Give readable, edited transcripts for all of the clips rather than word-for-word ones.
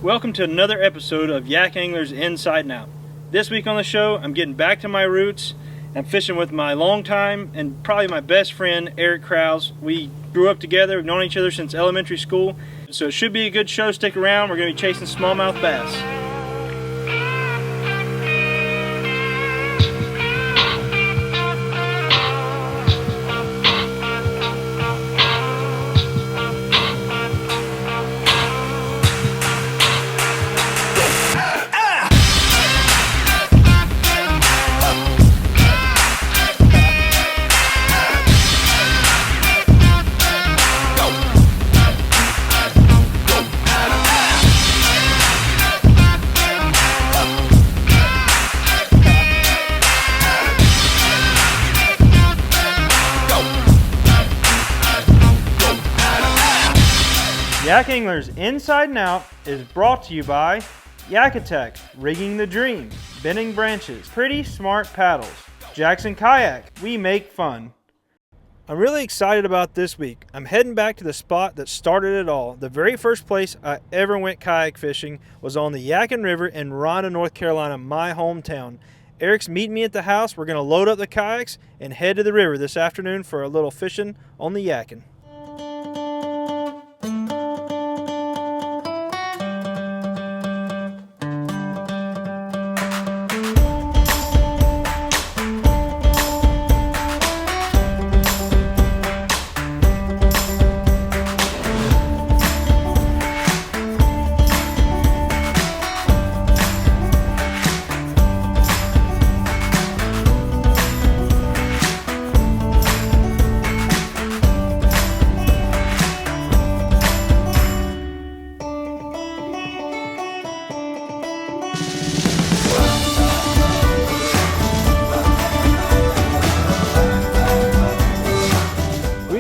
Welcome to another episode of YakAngler's Inside and Out. This week on the show, I'm getting back to my roots. I'm fishing with my longtime and probably my best friend, Crouse. We grew up together, we've known each other since elementary school. So it should be a good show, stick around. We're going to be chasing smallmouth bass. YakAngler's Inside and Out is brought to you by YakAtech, Rigging the Dream, Bending Branches, Pretty Smart Paddles, Jackson Kayak, we make fun. I'm really excited about this week. I'm heading back to the spot that started it all. The very first place I ever went kayak fishing was on the Yadkin River in Rhonda, North Carolina, my hometown. Eric's meeting me at the house. We're going to load up the kayaks and head to the river this afternoon for a little fishing on the Yadkin.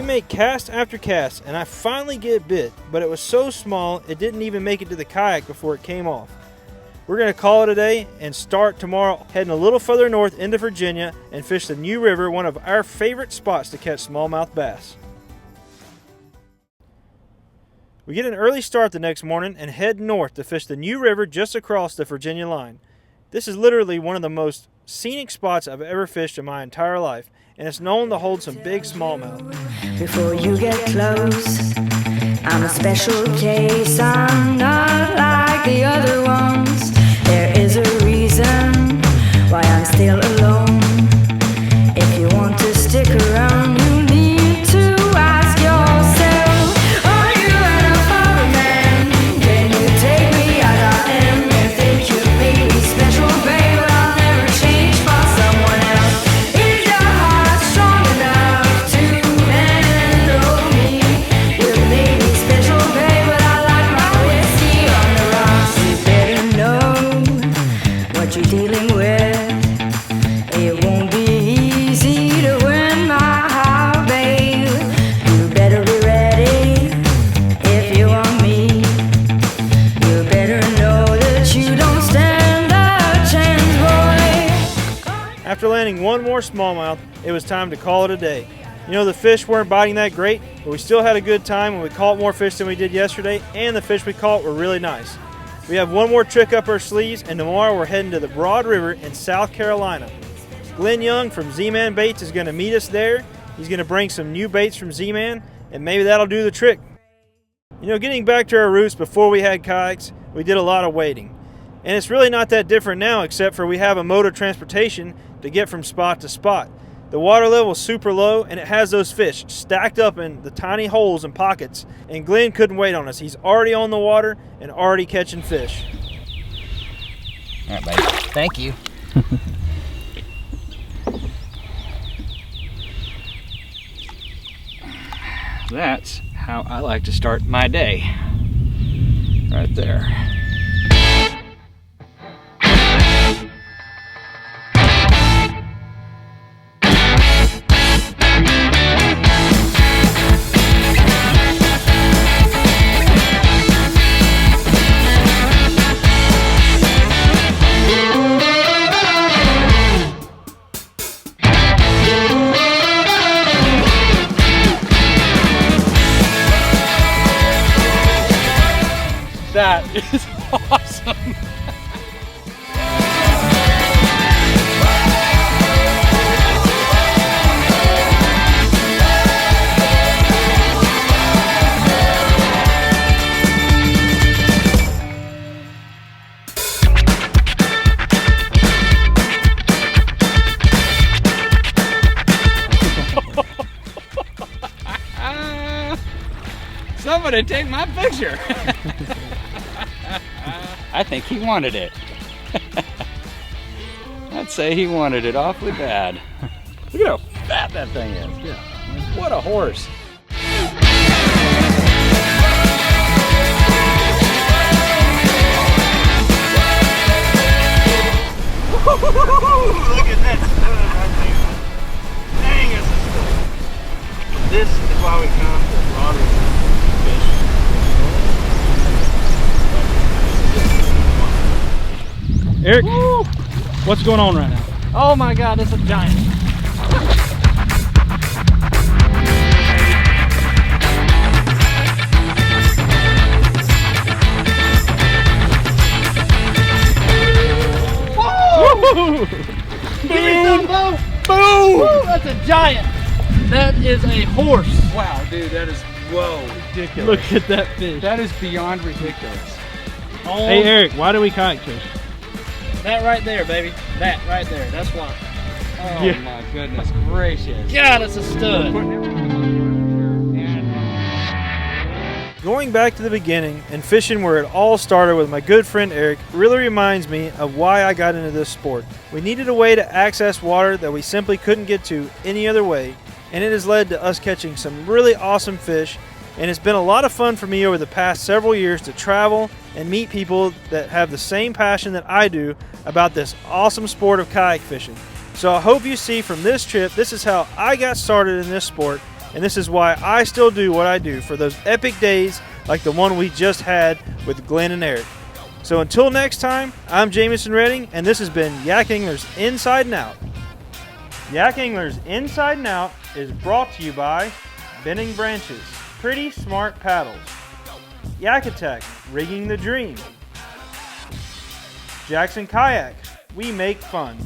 Make cast after cast and I finally get bit, but it was so small it didn't even make it to the kayak before it came off. We're going to call it a day and start tomorrow heading a little further north into Virginia and fish the New River, one of our favorite spots to catch smallmouth bass. We get an early start the next morning and head north to fish the New River just across the Virginia line. This is literally one of the most scenic spots I've ever fished in my entire life, and it's known to hold some big smallmouth. Before you get close, I'm a special case. I'm not like the other ones. There is a reason why I'm still alone. If you want to stick around, you need to ask yourself, are you an foreign man? Can you take me as I am? You think you made me special, babe, but I'll never change for someone else. Is your heart strong enough to handle me? You made me special, babe, but I like my whiskey on the rocks. You better know what you're dealing with. It won't be easy to win my heart, babe. You better be ready if you want me. You better know that you don't stand a chance, boy. After landing one more smallmouth, it was time to call it a day. You know, the fish weren't biting that great, but we still had a good time and we caught more fish than we did yesterday, and the fish we caught were really nice. We have one more trick up our sleeves, and tomorrow we're heading to the Broad River in South Carolina. Glenn Young from Z-Man Baits is going to meet us there. He's going to bring some new baits from Z-Man, and maybe that'll do the trick. You know, getting back to our roots before we had kayaks, we did a lot of wading. And it's really not that different now, except for we have a mode of transportation to get from spot to spot. The water level is super low, and it has those fish stacked up in the tiny holes and pockets, and Glenn couldn't wait on us. He's already on the water and already catching fish. All right, buddy. Thank you. That's how I like to start my day. Right there. That is awesome. Somebody take my picture. I think he wanted it. I'd say he wanted it awfully bad. Look at how fat that thing is. Yeah. What a horse. Look at that stud right there. Dang, it's a stud. This is why we come to Roderick fish. Eric, what's going on right now? Oh my God, it's a giant. Woo! Give me some, Bo. Boom! Woo, that's a giant. That is a horse. Wow, dude, that is, whoa, ridiculous. Look at that fish. That is beyond ridiculous. Oh, hey Eric, why do we kayak fish? That right there, baby. That right there. That's why. Oh Yeah. my goodness gracious. God, it's a stud. Going back to the beginning and fishing where it all started with my good friend Eric really reminds me of why I got into this sport. We needed a way to access water that we simply couldn't get to any other way, and it has led to us catching some really awesome fish, and it's been a lot of fun for me over the past several years to travel and meet people that have the same passion that I do about this awesome sport of kayak fishing. So I hope you see from this trip, this is how I got started in this sport, and this is why I still do what I do for those epic days like the one we just had with Glenn and Eric. So until next time, I'm Jameson Redding, and this has been YakAngler's Inside and Out. YakAngler's Inside and Out is brought to you by Bending Branches, Pretty Smart Paddles, Yak Attack, Rigging the Dream, Jackson Kayak, we make fun.